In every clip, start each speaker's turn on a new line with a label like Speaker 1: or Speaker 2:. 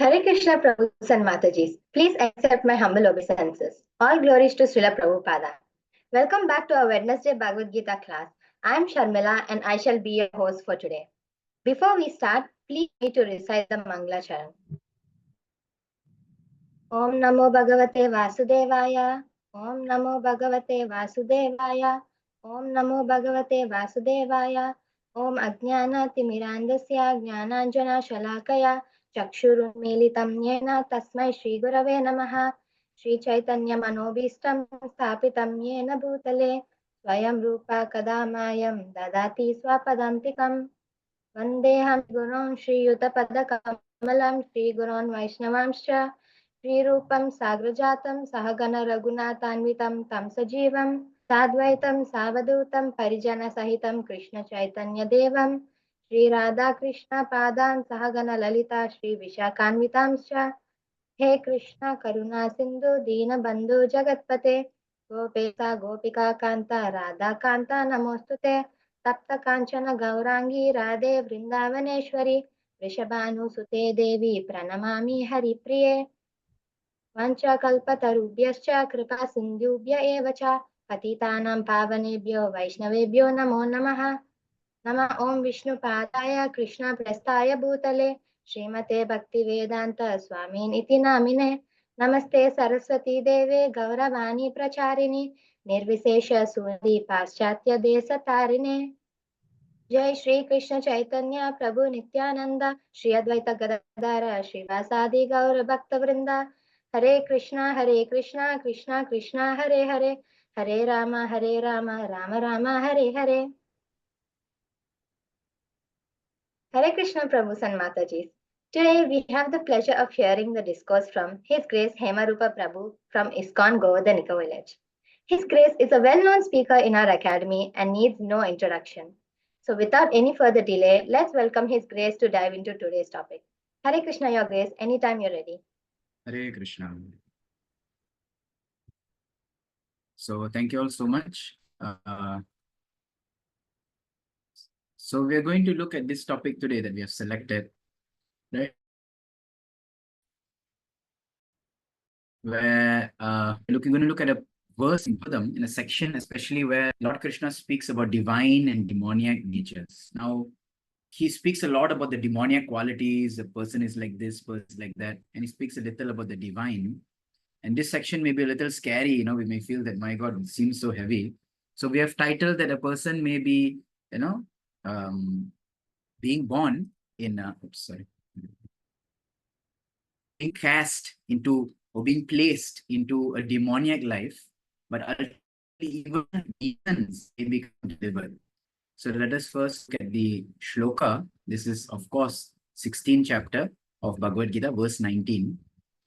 Speaker 1: Hare Krishna Prabhus and Matajis, please accept my humble obeisances. All glories to Srila Prabhupada. Welcome back to our Wednesday Bhagavad Gita class. I am Sharmila and I shall be your host for today. Before we start, please me to recite the Mangala Charan. Om Namo Bhagavate Vasudevaya. Om Namo Bhagavate Vasudevaya. Om Namo Bhagavate Vasudevaya. Om Ajnana Timirandasya Jnananjana Shalakaya Chakshurunmilitam Yena Tasmai Shri Gurave Namaha Shri Chaitanya Manobhistam Sthapitam Yena Bhutale Swayam Rupa Kadamayam Dadati Swapadantikam Vandeham Gurun Shri Yutapadakamalam Shri Gurun Vaishnavamscha Shri Rupam Sagrajatam Sahagana Raghunatanvitam Tam Sajivam Sadvaitam Savadutam Parijana Sahitam Krishna Chaitanya Devam Shri Radha Krishna Padan Sahagana Lalita Shri Vishakanvitamscha He Krishna Karuna Sindhu Dina Bandhu Jagatpate Gopeta Gopika Kanta Radha Kanta Namostute Tapta Kanchana Gaurangi Radhe Vrindavaneshwari Vrishabhanu Sute Devi Pranamami Hari Priye Vanchakalpatarubhyascha Kripa Sindhubhya eva cha Patitanam Pavanebhyo Vaishnavebhyo Namo Namaha Nama Om Vishnu Padaya Krishna Prasthaya Bhutale Srimate Bhakti Vedanta Swamin Iti Namine Namaste Saraswati Deve Gauravani Pracharini Nirvisesha Sundhi Paschatya Desa Tarine Jai Shri Krishna Chaitanya Prabhu Nityananda Shri Advaita Gadadara Srivasadi Gaura Bhakta Vrinda Hare Krishna Krishna Krishna Hare Hare Hare Rama Rama Rama Hare Hare. Hare Krishna Prabhus and Matajis. Today we have the pleasure of hearing the discourse from His Grace Hemarupa Prabhu from ISKCON Govardhanika village. His Grace is a well-known speaker in our academy and needs no introduction. So without any further delay, let's welcome His Grace to dive into today's topic. Hare Krishna, Your Grace, anytime you're ready.
Speaker 2: Hare Krishna. So thank you all so much. So we are going to look at this topic today that we have selected, right? Where we're going to look at a verse in Padam, in a section, especially where Lord Krishna speaks about divine and demoniac natures. Now, he speaks a lot about the demoniac qualities. A person is like this, person is like that, and he speaks a little about the divine. And this section may be a little scary, we may feel that, my God, it seems so heavy. So we have titled that a person may be, being born in, being cast into or being placed into a demoniac life, but ultimately even demons may become delivered. So let us first look at the shloka. This is, of course, 16th chapter of Bhagavad Gita, verse 19.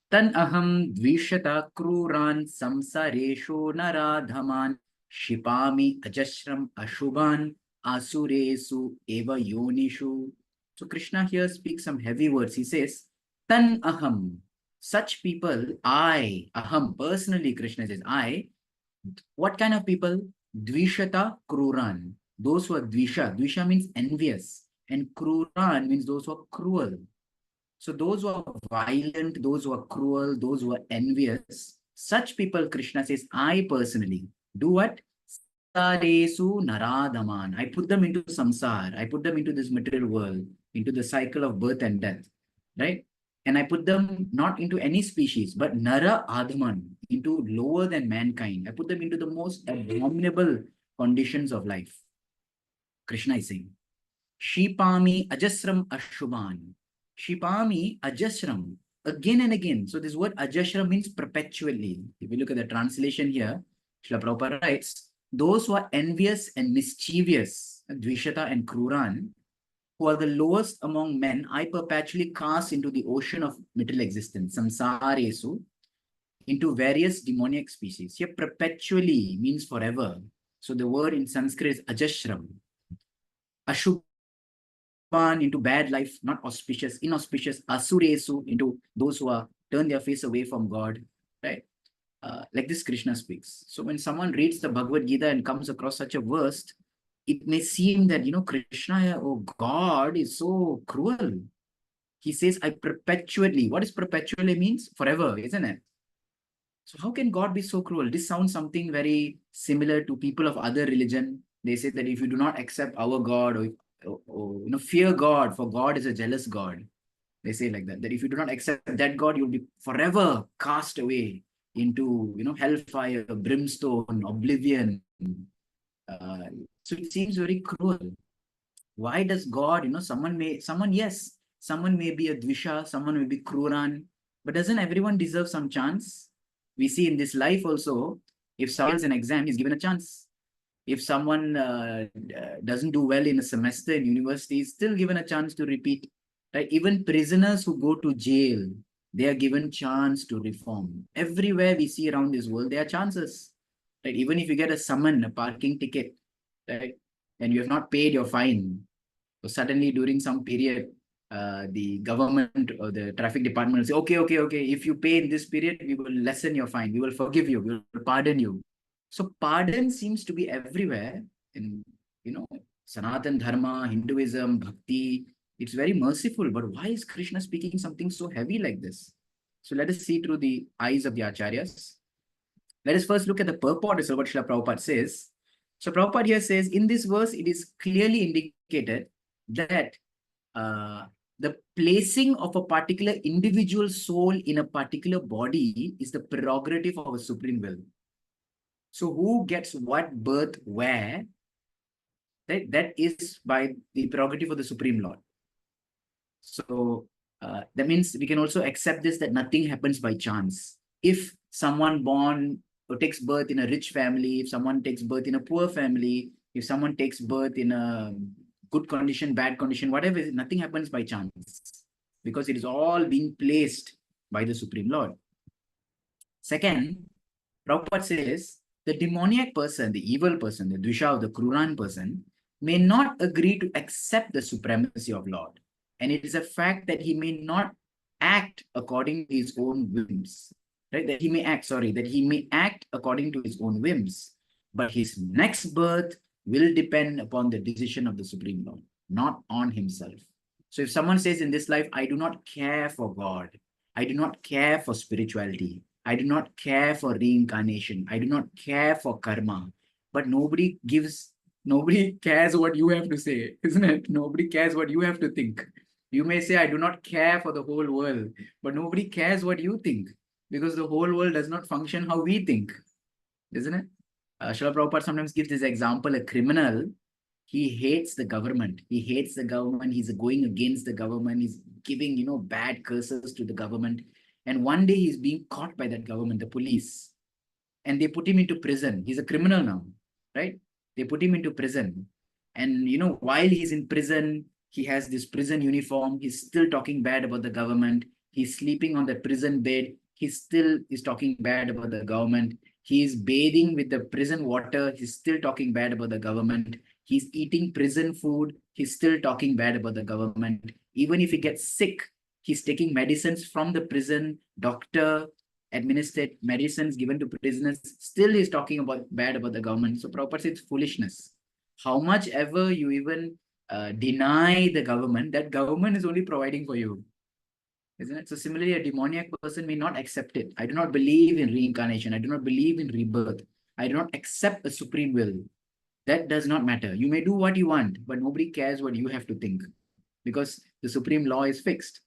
Speaker 2: Tan aham dvishata kruran samsaresho naradhaman shipami ajashram ashubhan asuresu eva yonishu. So Krishna here speaks some heavy words. He says, Tan aham, such people, I, aham, personally Krishna says, I, what kind of people? Dvishata kruran, those who are dvisha. Dvisha means envious, and kruran means those who are cruel. So those who are violent, those who are cruel, those who are envious, such people, Krishna says, I personally do what? Saresu naradaman. I put them into samsara. I put them into this material world, into the cycle of birth and death, right? And I put them not into any species, but nara adhaman, into lower than mankind. I put them into the most abominable conditions of life. Krishna is saying, Shipami ajasram ashubhan. Shipami ajasram, again and again. So this word ajasram means perpetually. If you look at the translation here, Srila Prabhupada writes, those who are envious and mischievous, Dvishata and Kruran, who are the lowest among men, I perpetually cast into the ocean of material existence, samsaresu, into various demoniac species. Here, perpetually means forever. So the word in Sanskrit is ajashram. Ashubhan, into bad life, not auspicious, inauspicious. Asuresu, into those who are turn their face away from God, right? Like this Krishna speaks. So when someone reads the Bhagavad Gita and comes across such a verse, it may seem that, Krishna, oh God, is so cruel. He says, I perpetually. What does perpetually means? Forever, isn't it? So how can God be so cruel? This sounds something very similar to people of other religion. They say that if you do not accept our God or fear God, for God is a jealous God. They say like that, that if you do not accept that God, you'll be forever cast away into, hellfire, brimstone, oblivion. So it seems very cruel. Why does God, someone may be a Dvisha, someone may be Kruran, but doesn't everyone deserve some chance? We see in this life also, if someone fails an exam, he's given a chance. If someone doesn't do well in a semester in university, he's still given a chance to repeat. Right? Even prisoners who go to jail, they are given chance to reform. Everywhere we see around this world, there are chances. Right? Even if you get a summon, a parking ticket, right, and you have not paid your fine, so suddenly during some period, the government or the traffic department will say, okay, if you pay in this period, we will lessen your fine, we will forgive you, we will pardon you. So pardon seems to be everywhere in, Sanatan Dharma, Hinduism, Bhakti. It's very merciful, but why is Krishna speaking something so heavy like this? So let us see through the eyes of the Acharyas. Let us first look at the purport of what Srila Prabhupada says. So Prabhupada here says, in this verse, it is clearly indicated that the placing of a particular individual soul in a particular body is the prerogative of a supreme will. So who gets what birth where, that is by the prerogative of the Supreme Lord. So that means we can also accept this, that nothing happens by chance. If someone born or takes birth in a rich family, if someone takes birth in a poor family, if someone takes birth in a good condition, bad condition, whatever, nothing happens by chance, because it is all being placed by the Supreme Lord. Second, Prabhupada says, the demoniac person, the evil person, the Dvisha, the Kruran person, may not agree to accept the supremacy of Lord. And it is a fact that he may not act according to his own whims. Right? That he may act according to his own whims. But his next birth will depend upon the decision of the Supreme Lord, not on himself. So if someone says in this life, I do not care for God, I do not care for spirituality, I do not care for reincarnation, I do not care for karma, but nobody cares what you have to say, isn't it? Nobody cares what you have to think. You may say, I do not care for the whole world, but nobody cares what you think, because the whole world does not function how we think, isn't it? Srila Prabhupada sometimes gives this example, a criminal, he hates the government. He hates the government. He's going against the government. He's giving, bad curses to the government. And one day he's being caught by that government, the police, and they put him into prison. He's a criminal now, right? They put him into prison. And, while he's in prison, he has this prison uniform. He's still talking bad about the government. He's sleeping on the prison bed. He still is talking bad about the government. He is bathing with the prison water. He's still talking bad about the government. He's eating prison food. He's still talking bad about the government. Even if he gets sick, he's taking medicines from the prison doctor, administered medicines given to prisoners. Still he's talking bad about the government. So Prabhupada says it's foolishness. How much ever you even deny the government, that government is only providing for you. Isn't it? So similarly, a demoniac person may not accept it. I do not believe in reincarnation. I do not believe in rebirth. I do not accept a supreme will. That does not matter. You may do what you want, but nobody cares what you have to think, because the supreme law is fixed.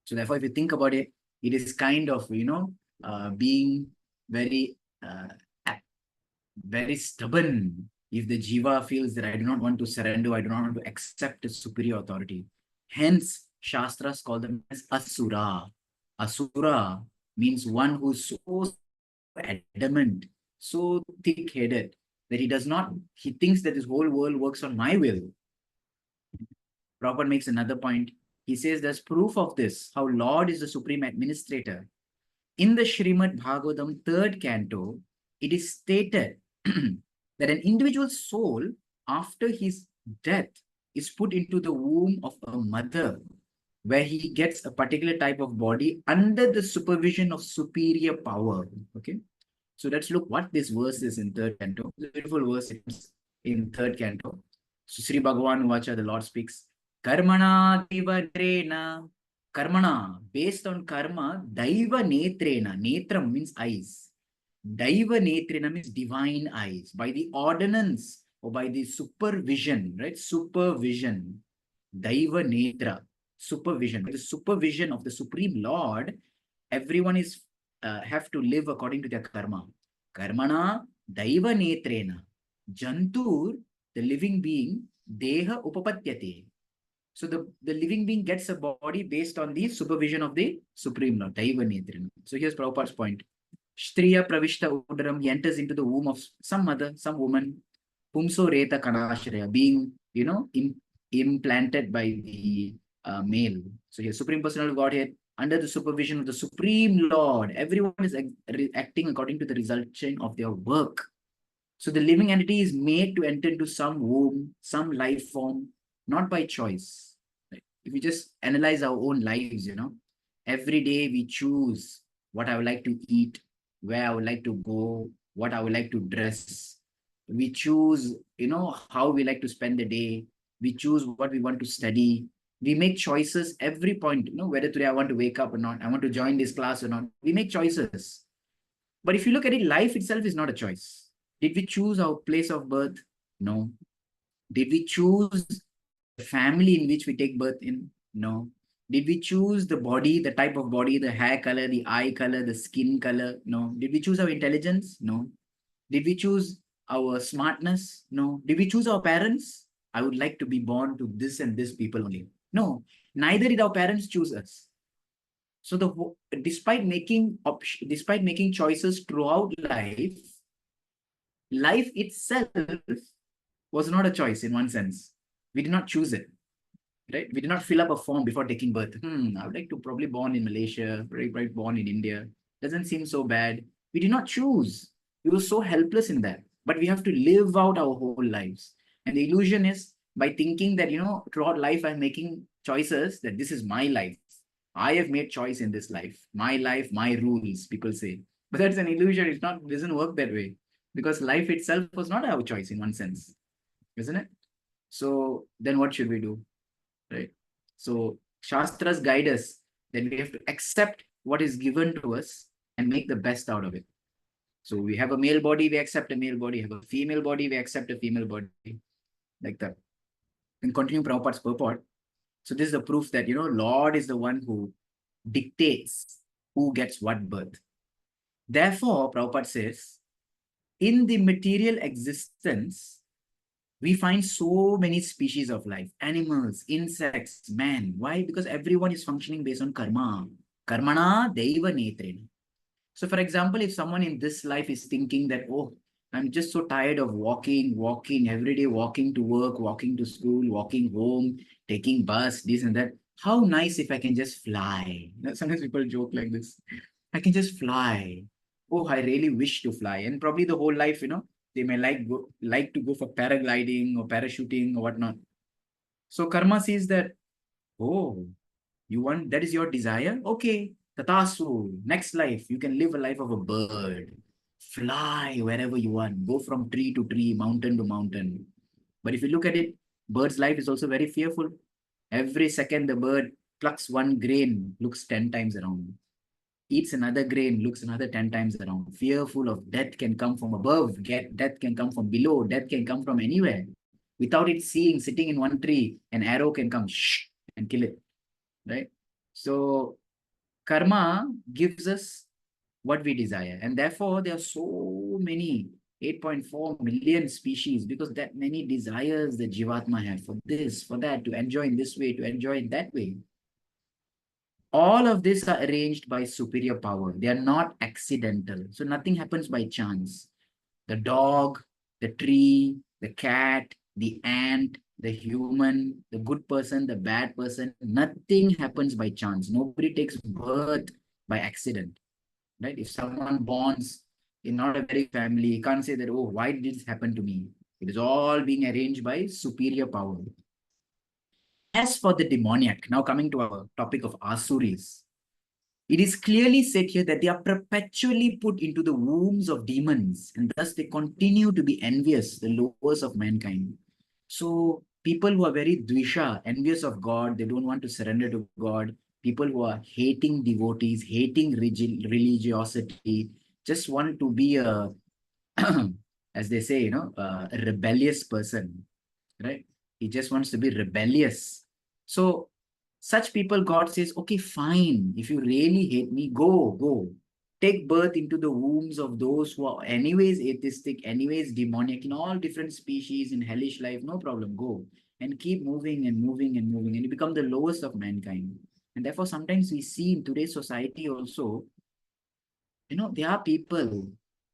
Speaker 2: So therefore, if you think about it, it is kind of, being very, very stubborn. If the jiva feels that I do not want to surrender, I do not want to accept a superior authority. Hence, Shastras call them as Asura. Asura means one who's so adamant, so thick-headed, that he thinks that this whole world works on my will. Prabhupada makes another point. He says there's proof of this, how Lord is the supreme administrator. In the Srimad Bhagavatam 3rd canto, it is stated that an individual soul, after his death, is put into the womb of a mother, where he gets a particular type of body under the supervision of superior power. Okay, so let's look what this verse is in 3rd canto. It's a beautiful verse in 3rd canto. So Sri Bhagavan Vacha, the Lord speaks, Karmana Kivarena Karmana, based on karma, Daiva Netrena. Netram means eyes. Daiva Netrena means divine eyes. By the ordinance or by the supervision, right? Supervision. Daiva Netra. Supervision. By the supervision of the Supreme Lord, everyone is have to live according to their karma. Karmana Daiva Netrena. Jantur, the living being, Deha Upapatyate. So the living being gets a body based on the supervision of the Supreme Lord, Daiva Netrina. So here's Prabhupada's point. Shtriya Pravishta Udaram, he enters into the womb of some mother, some woman, Pumso Reta Kanashraya, being, implanted by the male. So here, Supreme Personal Godhead, under the supervision of the Supreme Lord, everyone is acting according to the resultant of their work. So the living entity is made to enter into some womb, some life form, not by choice. If we just analyze our own lives, every day we choose what I would like to eat, where I would like to go, what I would like to dress. We choose, how we like to spend the day. We choose what we want to study. We make choices every point, whether today I want to wake up or not, I want to join this class or not. We make choices. But if you look at it, life itself is not a choice. Did we choose our place of birth? No. Did we choose the family in which we take birth in? No. Did we choose the body, the type of body, the hair color, the eye color, the skin color? No. Did we choose our intelligence? No. Did we choose our smartness? No. Did we choose our parents? I would like to be born to this and this people only. No. Neither did our parents choose us. So despite making choices throughout life, life itself was not a choice in one sense. We did not choose it, right? We did not fill up a form before taking birth. I would like to probably born in Malaysia, probably born in India. Doesn't seem so bad. We did not choose. We were so helpless in that. But we have to live out our whole lives. And the illusion is by thinking that, throughout life, I'm making choices, that this is my life. I have made choice in this life, my rules, people say. But that's an illusion. It doesn't work that way. Because life itself was not our choice in one sense, isn't it? So then what should we do? Right? So Shastras guide us that we have to accept what is given to us and make the best out of it. So we have a male body, we accept a male body. Have a female body, we accept a female body. Like that. And continue Prabhupada's purport. So this is the proof that, Lord is the one who dictates who gets what birth. Therefore, Prabhupada says, in the material existence, we find so many species of life, animals, insects, man. Why? Because everyone is functioning based on karma. Karmana deva netrena. So for example, if someone in this life is thinking that, oh, I'm just so tired of walking every day, walking to work, walking to school, walking home, taking bus, this and that. How nice if I can just fly. Sometimes people joke like this. I can just fly. Oh, I really wish to fly. And probably the whole life, they may like to go for paragliding or parachuting or whatnot. So karma says that, oh, that is your desire? Okay, tatasu, next life, you can live a life of a bird. Fly wherever you want, go from tree to tree, mountain to mountain. But if you look at it, bird's life is also very fearful. Every second the bird plucks one grain, looks 10 times around. Eats another grain, looks another 10 times around. Fearful of death can come from above, death can come from below, death can come from anywhere. Without it seeing, sitting in one tree, an arrow can come and kill it, right? So karma gives us what we desire. And therefore, there are so many, 8.4 million species, because that many desires the Jivatma have for this, for that, to enjoy in this way, to enjoy in that way. All of this are arranged by superior power. They are not accidental. So nothing happens by chance. The dog, the tree, the cat, the ant, the human, the good person, the bad person, nothing happens by chance. Nobody takes birth by accident, right? If someone borns in not a very family, you can't say that, oh, why did this happen to me? It is all being arranged by superior power. As for the demoniac, now coming to our topic of Asuris, it is clearly said here that they are perpetually put into the wombs of demons, and thus they continue to be envious, the lowest of mankind. So people who are very dvisha, envious of God, they don't want to surrender to God, people who are hating devotees, hating religiosity, just want to be a, as they say, a rebellious person, right? He just wants to be rebellious. So such people, God says, okay, fine. If you really hate me, go. Take birth into the wombs of those who are anyways atheistic, anyways demoniac, in all different species in hellish life, no problem, go. And keep moving and moving and moving, and you become the lowest of mankind. And therefore, sometimes we see in today's society also, there are people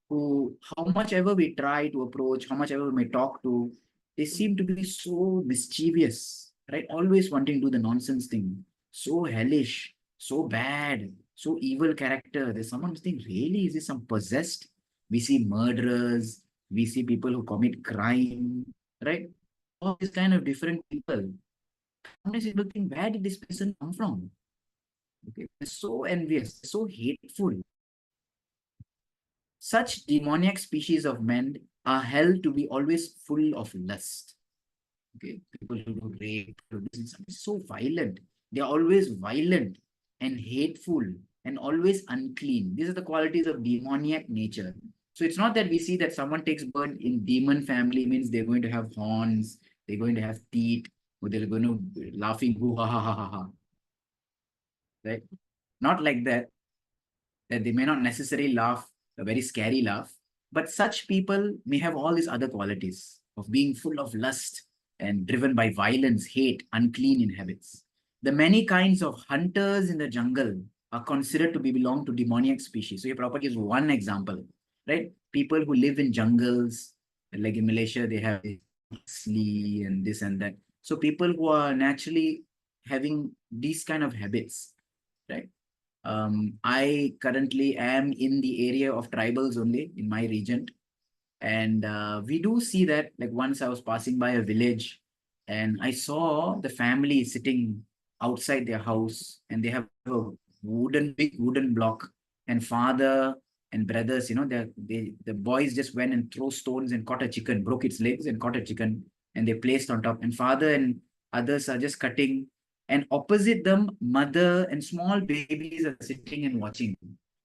Speaker 2: who, how much ever we try to approach, how much ever we may talk to, they seem to be so mischievous, right? Always wanting to do the nonsense thing, so hellish, so bad, so evil character. There's someone who's thinking, really, is this some possessed? We see murderers, we see people who commit crime, right? All these kind of different people. Sometimes you think, where did this person come from? Okay, they're so envious, so hateful. Such demoniac species of men are held to be always full of lust. Okay, people who do rape, who do something so violent. They are always violent and hateful and always unclean. These are the qualities of demoniac nature. So it's not that we see that someone takes birth in demon family means they're going to have horns, they're going to have teeth, or they're going to be laughing, hoo ha ha ha ha ha. Right? Not like that. That they may not necessarily laugh a very scary laugh, but such people may have all these other qualities of being full of lust and driven by violence, hate, unclean in habits. The many kinds of hunters in the jungle are considered to belong to demoniac species. So your Prabhupada gives one example, right? People who live in jungles, like in Malaysia, they have sleep and this and that. So people who are naturally having these kind of habits, right? I currently am in the area of tribals only in my region. And we do see that, like once I was passing by a village and I saw the family sitting outside their house and they have a big wooden block, and father and brothers, the boys just went and threw stones and caught a chicken, broke its legs and caught a chicken, and they placed on top. And father and others are just cutting, and opposite them, mother and small babies are sitting and watching.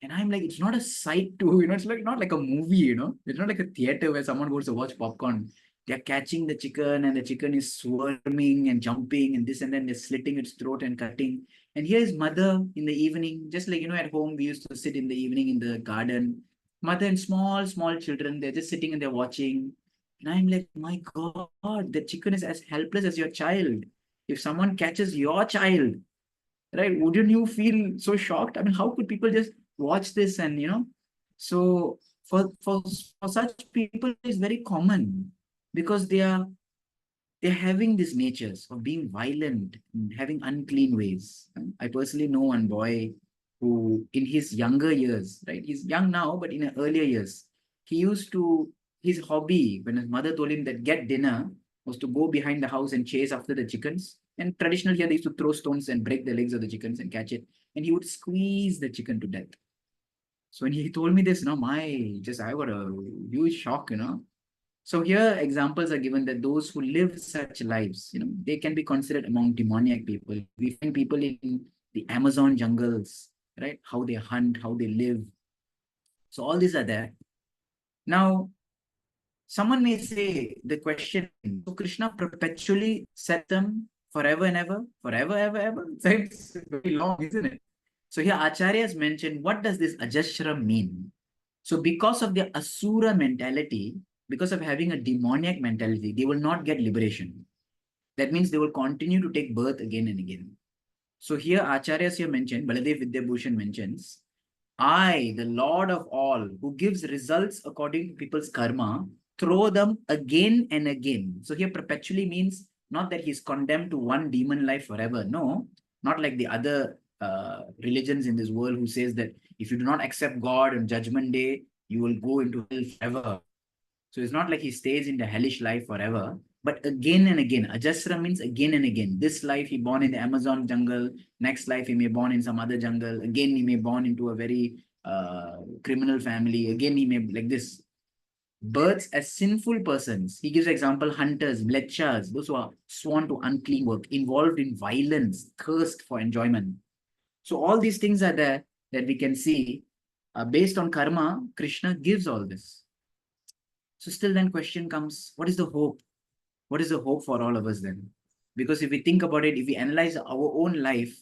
Speaker 2: And I'm like, it's not a sight to, it's like not like a movie. It's not like a theater where someone goes to watch popcorn. They're catching the chicken and the chicken is swarming and jumping and this, and then they're slitting its throat and cutting. And here's mother in the evening, just like, at home, we used to sit in the evening in the garden. Mother and small children, they're just sitting and they're watching. And I'm like, my God, the chicken is as helpless as your child. If someone catches your child, right, wouldn't you feel so shocked? I mean, how could people just watch this? And so for such people, it's very common because they're having these natures of being violent and having unclean ways. I personally know one boy who in his younger years, right, he's young now, but in earlier years, he used to, his hobby when his mother told him that get dinner was to go behind the house and chase after the chickens. And traditionally here they used to throw stones and break the legs of the chickens and catch it, and he would squeeze the chicken to death. So when he told me this, I got a huge shock. So here examples are given that those who live such lives, they can be considered among demoniac people. We find people in the Amazon jungles, right? How they hunt, how they live. So all these are there. Now, someone may say the question, so Krishna perpetually set them forever and ever, forever, ever, ever. So it's very long, isn't it? So here Acharyas mentioned, what does this ajashram mean? So because of their asura mentality, because of having a demoniac mentality, they will not get liberation. That means they will continue to take birth again and again. So here Acharyas here mentioned, Baladev Vidyabhushan mentions, I, the Lord of all, who gives results according to people's karma, throw them again and again. So here perpetually means not that he's condemned to one demon life forever. No, not like the other religions in this world who says that if you do not accept God on judgment day, you will go into hell forever. So it's not like he stays in the hellish life forever, but again and again. Ajasra means again and again. This life he born in the Amazon jungle. Next life he may born in some other jungle. Again he may born into a very criminal family. Again he may like this. Births as sinful persons. He gives example hunters, mlechas, those who are sworn to unclean work, involved in violence, thirst for enjoyment. So all these things are there that we can see. Based on karma, Krishna gives all this. So still then question comes, what is the hope? What is the hope for all of us then? Because if we think about it, if we analyze our own life,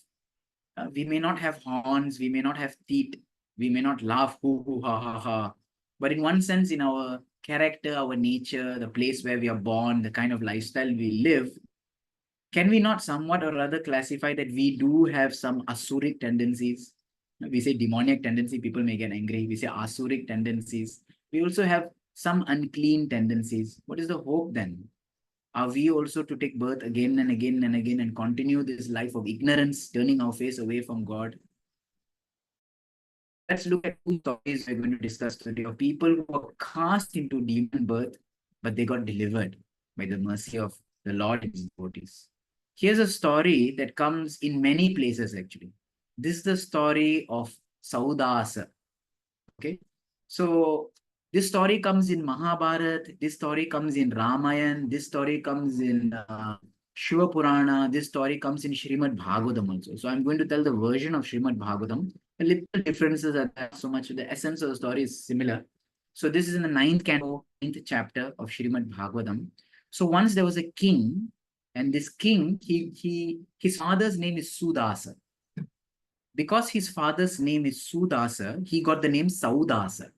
Speaker 2: we may not have horns, we may not have teeth, we may not laugh, hoo, hoo, ha, ha, ha. But in one sense, in our character, our nature, the place where we are born, the kind of lifestyle we live, can we not somewhat or rather classify that we do have some asuric tendencies? We say demoniac tendency, people may get angry. We say asuric tendencies. We also have some unclean tendencies. What is the hope then? Are we also to take birth again and again and again and continue this life of ignorance, turning our face away from God? Let's look at two stories we're going to discuss today of people who were cast into demon birth, but they got delivered by the mercy of the Lord and his devotees. Here's a story that comes in many places actually. This is the story of Saudasa. Okay, so this story comes in Mahabharata, this story comes in Ramayana, this story comes in Shiva Purana, this story comes in Srimad Bhagavatam also. So I'm going to tell the version of Srimad Bhagavatam. A little differences are there, so much the essence of the story is similar. So this is in the 9th canto, 9th chapter of Srimad Bhagavatam. So once there was a king, and this king, his father's name is Sudasa. Because his father's name is Sudasa, he got the name Saudasa,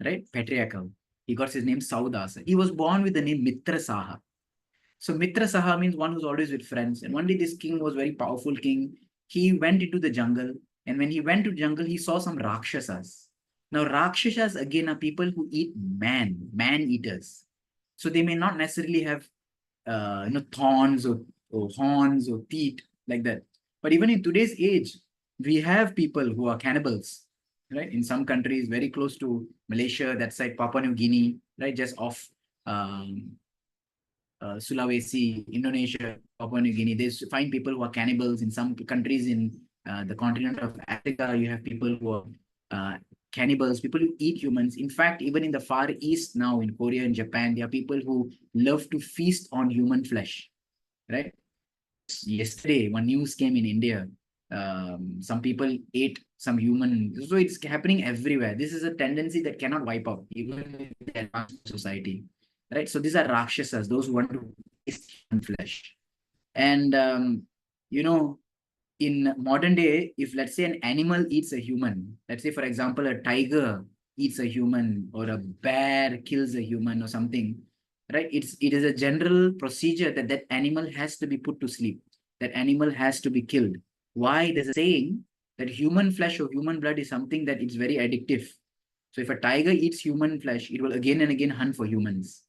Speaker 2: right? Patriarchal. He got his name Saudasa. He was born with the name Mitra Saha. So Mitra Saha means one who's always with friends. And one day this king was very powerful king. He went into the jungle. And when he went to jungle, he saw some Rakshasas. Now Rakshasas again are people who eat man eaters. So they may not necessarily have thorns or horns or teeth like that. But even in today's age, we have people who are cannibals, right? In some countries, very close to Malaysia, that side, Papua New Guinea, right? Just off Sulawesi, Indonesia, Papua New Guinea. They find people who are cannibals. In some countries in the continent of Africa, you have people who are cannibals, people who eat humans. In fact, even in the Far East now, in Korea and Japan, there are people who love to feast on human flesh, right? Yesterday, one news came in India. Some people ate some human. So it's happening everywhere. This is a tendency that cannot wipe out, even in the advanced society, right? So these are Rakshasas, those who want to taste human flesh. And, in modern day, if let's say an animal eats a human, let's say, for example, a tiger eats a human or a bear kills a human or something, right? It is a general procedure that that animal has to be put to sleep. That animal has to be killed. Why? There's a saying that human flesh or human blood is something that it's very addictive. So if a tiger eats human flesh, it will again and again hunt for humans.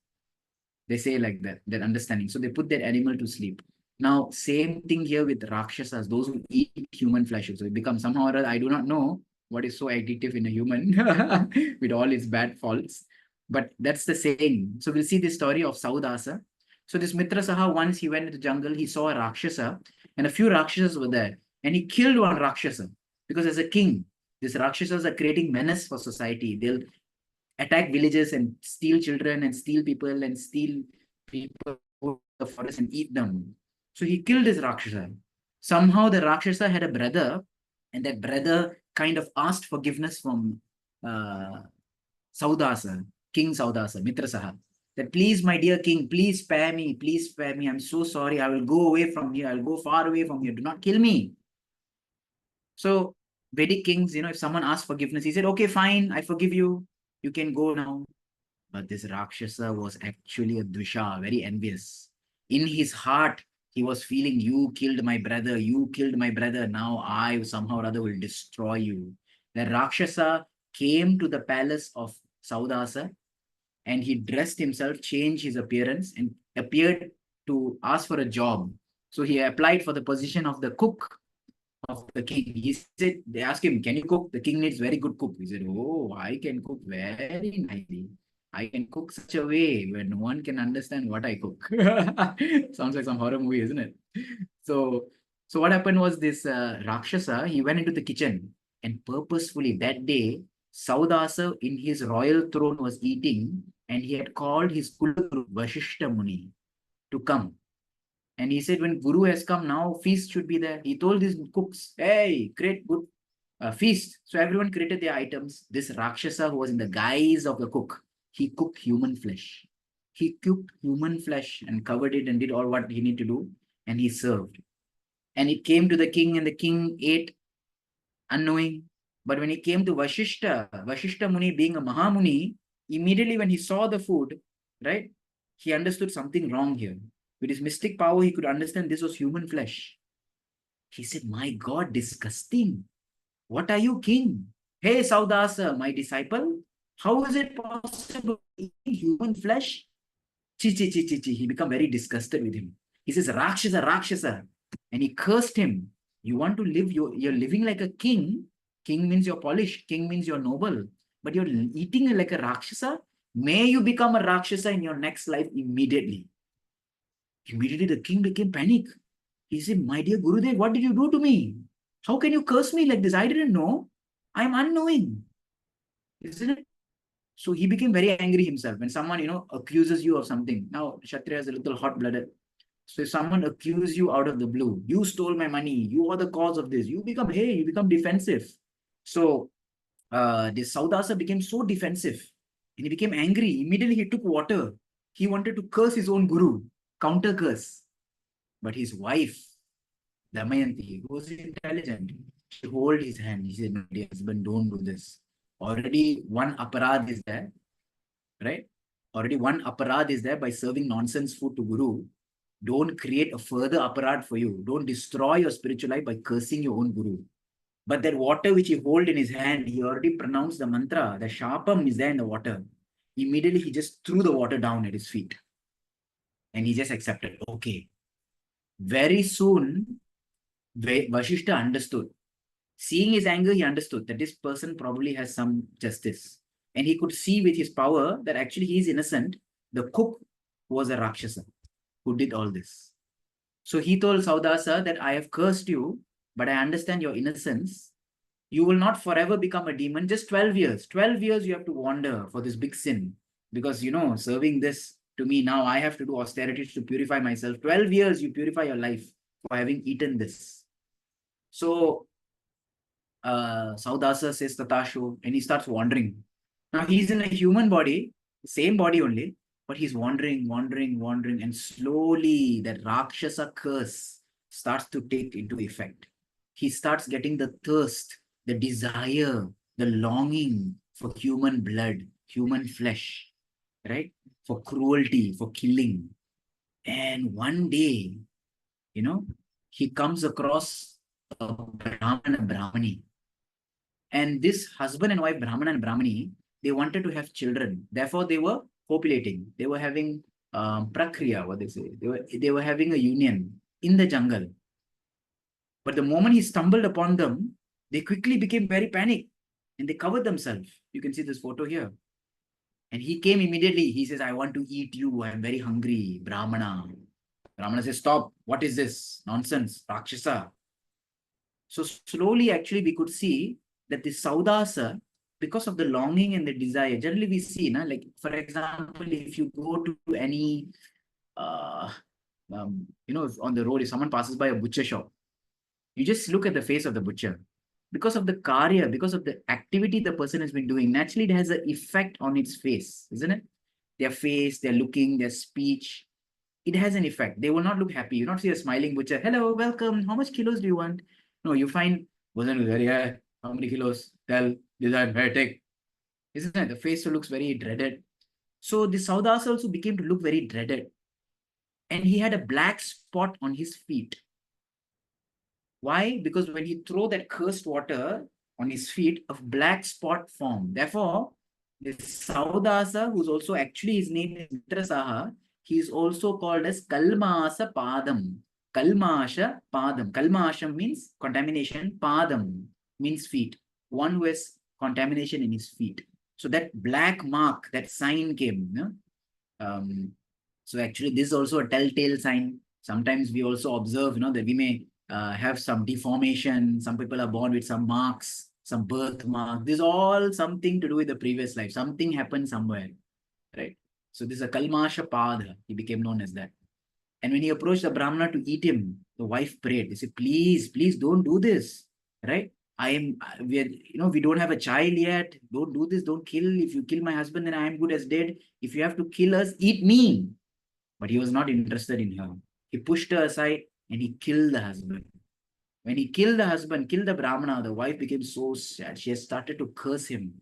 Speaker 2: They say like that understanding. So they put that animal to sleep. Now, same thing here with Rakshasas, those who eat human flesh. So it becomes somehow or other, I do not know what is so addictive in a human with all its bad faults. But that's the saying. So we'll see the story of Saudasa. So this Mitra Saha, once he went into the jungle, he saw a Rakshasa and a few Rakshasas were there. And he killed one Rakshasa because as a king, these Rakshasas are creating menace for society. They'll attack villages and steal children and steal people and steal people in the forest and eat them. So he killed his Rakshasa. Somehow the Rakshasa had a brother, and that brother kind of asked forgiveness from Saudasa, King Saudasa, Mitra Saha, that please, my dear king, please spare me, please spare me. I'm so sorry. I will go away from here. I'll go far away from here. Do not kill me. So Vedic kings, if someone asks forgiveness, he said, okay, fine, I forgive you. You can go now. But this Rakshasa was actually a Dusha, very envious. In his heart, he was feeling, you killed my brother, now I somehow or other will destroy you. The Rakshasa came to the palace of Saudasa and he dressed himself, changed his appearance and appeared to ask for a job. So he applied for the position of the cook of the king. He said, they asked him, can you cook? The king needs very good cook. He said, oh, I can cook very nicely. I can cook such a way where no one can understand what I cook. Sounds like some horror movie, isn't it? So what happened was this Rakshasa, he went into the kitchen and purposefully that day, Saudasa in his royal throne was eating and he had called his Kulaguru Vashishta Muni to come. And he said, when Guru has come, now feast should be there. He told his cooks, hey, create good feast. So everyone created their items. This Rakshasa, who was in the guise of the cook, he cooked human flesh. He cooked human flesh and covered it and did all what he needed to do. And he served. And it came to the king, and the king ate unknowing. But when it came to Vashishta Muni being a Mahamuni, immediately when he saw the food, right, he understood something wrong here. With his mystic power, he could understand this was human flesh. He said, my God, disgusting. What are you, king? Hey, Saudasa, my disciple, how is it possible eating human flesh? Chi, chi, chi, chi, chi. He became very disgusted with him. He says, Rakshasa, Rakshasa. And he cursed him. You want to live, you're living like a king. King means you're polished. King means you're noble. But you're eating like a Rakshasa. May you become a Rakshasa in your next life immediately. Immediately the king became panic. He said, my dear Gurudev, what did you do to me? How can you curse me like this? I didn't know. I'm unknowing. Isn't it? So he became very angry himself. When someone, accuses you of something. Now, Kshatriya is a little hot-blooded. So if someone accuses you out of the blue, you stole my money, you are the cause of this, you become defensive. So this Saudasa became so defensive and he became angry. Immediately he took water. He wanted to curse his own guru, counter curse. But his wife, Damayanti, who was intelligent, she held his hand. He said, my dear husband, don't do this. Already one aparad is there, right? Already one aparad is there by serving nonsense food to Guru. Don't create a further aparad for you. Don't destroy your spiritual life by cursing your own Guru. But that water which he held in his hand, he already pronounced the mantra. The sharpam is there in the water. Immediately he just threw the water down at his feet. And he just accepted, okay. Very soon, Vashishta understood. Seeing his anger, he understood that this person probably has some justice. And he could see with his power that actually he is innocent. The cook was a Rakshasa who did all this. So he told Saudasa that I have cursed you, but I understand your innocence. You will not forever become a demon, just 12 years. 12 years you have to wander for this big sin. Because, serving this to me now, I have to do austerities to purify myself. 12 years you purify your life for having eaten this. So Saudasa says Tatashu, and he starts wandering. Now he's in a human body, same body only, but he's wandering, and slowly that Rakshasa curse starts to take into effect. He starts getting the thirst, the desire, the longing for human blood, human flesh, right? For cruelty, for killing. And one day, he comes across a Brahmani. And this husband and wife, Brahmana and Brahmani, they wanted to have children. Therefore, they were copulating. They were having prakriya, what they say. They were having a union in the jungle. But the moment he stumbled upon them, they quickly became very panicked and they covered themselves. You can see this photo here. And he came immediately. He says, I want to eat you. I'm very hungry. Brahmana. Brahmana says, stop. What is this? Nonsense. Rakshasa. So slowly, actually, we could see that the Saudasa, because of the longing and the desire, generally we see, like, for example, if you go to any, on the road, if someone passes by a butcher shop, you just look at the face of the butcher. Because of the karya, because of the activity the person has been doing, naturally it has an effect on its face, isn't it? Their face, their looking, their speech, it has an effect. They will not look happy. You not see a smiling butcher. Hello, welcome. How much kilos do you want? No, you find, wasn't very high. How many kilos? Tell, design, take. Isn't it? The face looks very dreaded. So the Saudas also became to look very dreaded. And he had a black spot on his feet. Why? Because when he threw that cursed water on his feet, a black spot formed. Therefore, this Saudasa, who's also actually his name is Mitrasaha, he is also called as Kalmasa Padam. Kalmasha Padam. Kalmasha means contamination. Padam means feet. One who has contamination in his feet. So that black mark, that sign came. So actually, this is also a telltale sign. Sometimes we also observe, that we may have some deformation. Some people are born with some marks, some birthmark. This is all something to do with the previous life. Something happened somewhere, right? So this is a Kalmasha Pada. He became known as that. And when he approached the Brahmana to eat him, the wife prayed. They said, please, please don't do this. Right? We don't have a child yet. Don't do this. Don't kill. If you kill my husband, then I am good as dead. If you have to kill us, eat me. But he was not interested in her. He pushed her aside and he killed the husband. When he killed the husband, killed the Brahmana, the wife became so sad. She has started to curse him.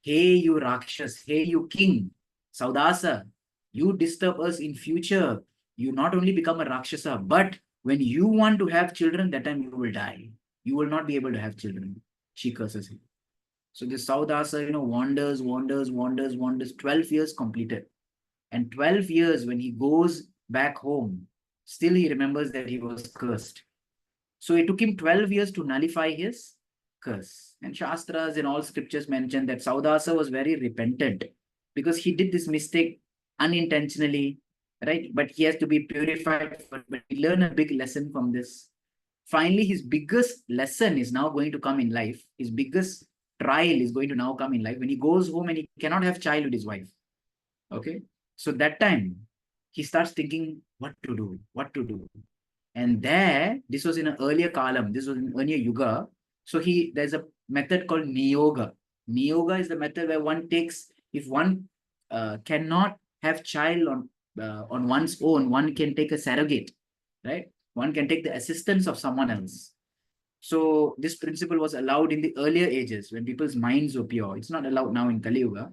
Speaker 2: Hey, you Rakshas. Hey, you king. Saudasa, you disturb us in future. You not only become a Rakshasa, but when you want to have children, that time you will die. You will not be able to have children. She curses him. So this Saudasa, wanders, 12 years completed. And 12 years when he goes back home, still he remembers that he was cursed. So it took him 12 years to nullify his curse. And Shastras and all scriptures mention that Saudasa was very repentant because he did this mistake unintentionally, right? But he has to be purified. But he learned a big lesson from this. Finally, his biggest lesson is now going to come in life. His biggest trial is going to now come in life when he goes home and he cannot have child with his wife. Okay. So that time, he starts thinking what to do. And this was in an earlier kalam, this was in an earlier yuga. So there's a method called niyoga. Niyoga is the method where one takes, if one cannot have child on one's own, one can take a surrogate, right? One can take the assistance of someone else. So this principle was allowed in the earlier ages when people's minds were pure. It's not allowed now in Kali Yuga.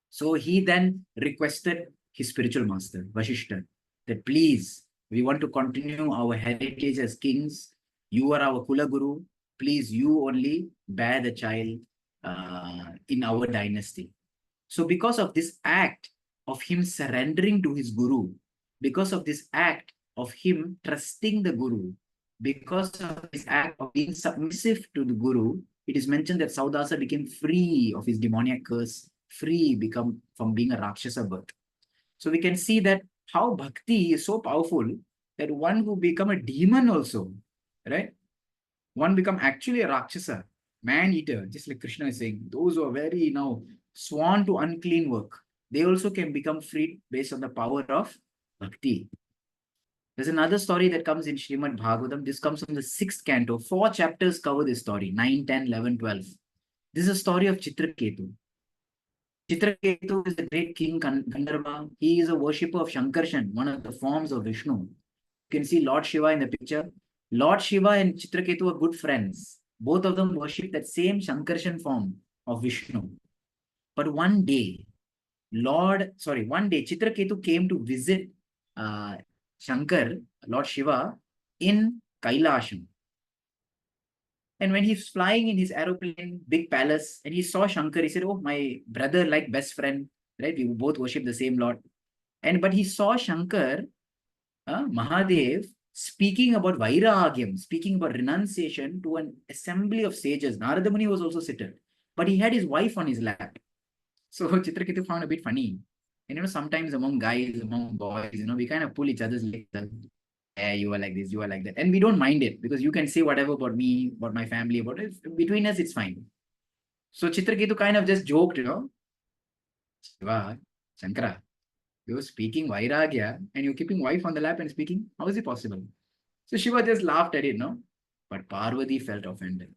Speaker 2: So he then requested his spiritual master, Vashishta, that please, we want to continue our heritage as kings. You are our Kula Guru. Please, you only bear the child in our dynasty. So because of this act of him surrendering to his Guru, because of this act of him trusting the Guru, because of this act of being submissive to the Guru, it is mentioned that Saudasa became free of his demoniac curse, free from being a Rakshasa birth. So we can see that how bhakti is so powerful that one who become a demon also, right? One become actually a Rakshasa, man-eater, just like Krishna is saying, those who are very sworn to unclean work, they also can become freed based on the power of bhakti. There's another story that comes in Srimad Bhagavatam. This comes from the 6th canto. 4 chapters cover this story, 9, 10, 11, 12. This is a story of Chitraketu. Chitraketu is a great king, Gandharva. He is a worshipper of Shankarshan, one of the forms of Vishnu. You can see Lord Shiva in the picture. Lord Shiva and Chitraketu are good friends. Both of them worship that same Shankarshan form of Vishnu. But one day, Chitraketu came to visit Shankar, Lord Shiva, in Kailasham. And when he's flying in his aeroplane, big palace, and he saw Shankar, he said, oh, my brother, like best friend, right? We both worship the same Lord. But he saw Shankar, Mahadev, speaking about Vairagyam, speaking about renunciation to an assembly of sages. Narada Muni was also seated, but he had his wife on his lap. So Chitraketu found a bit funny. And sometimes among guys, among boys, we kind of pull each other's legs. Yeah, you are like this, you are like that. And we don't mind it because you can say whatever about me, about my family, about it. Between us, it's fine. So Chitraketu kind of just joked, Shiva, Shankara, you're speaking Vairagya and you're keeping wife on the lap and speaking. How is it possible? So Shiva just laughed at it, But Parvati felt offended.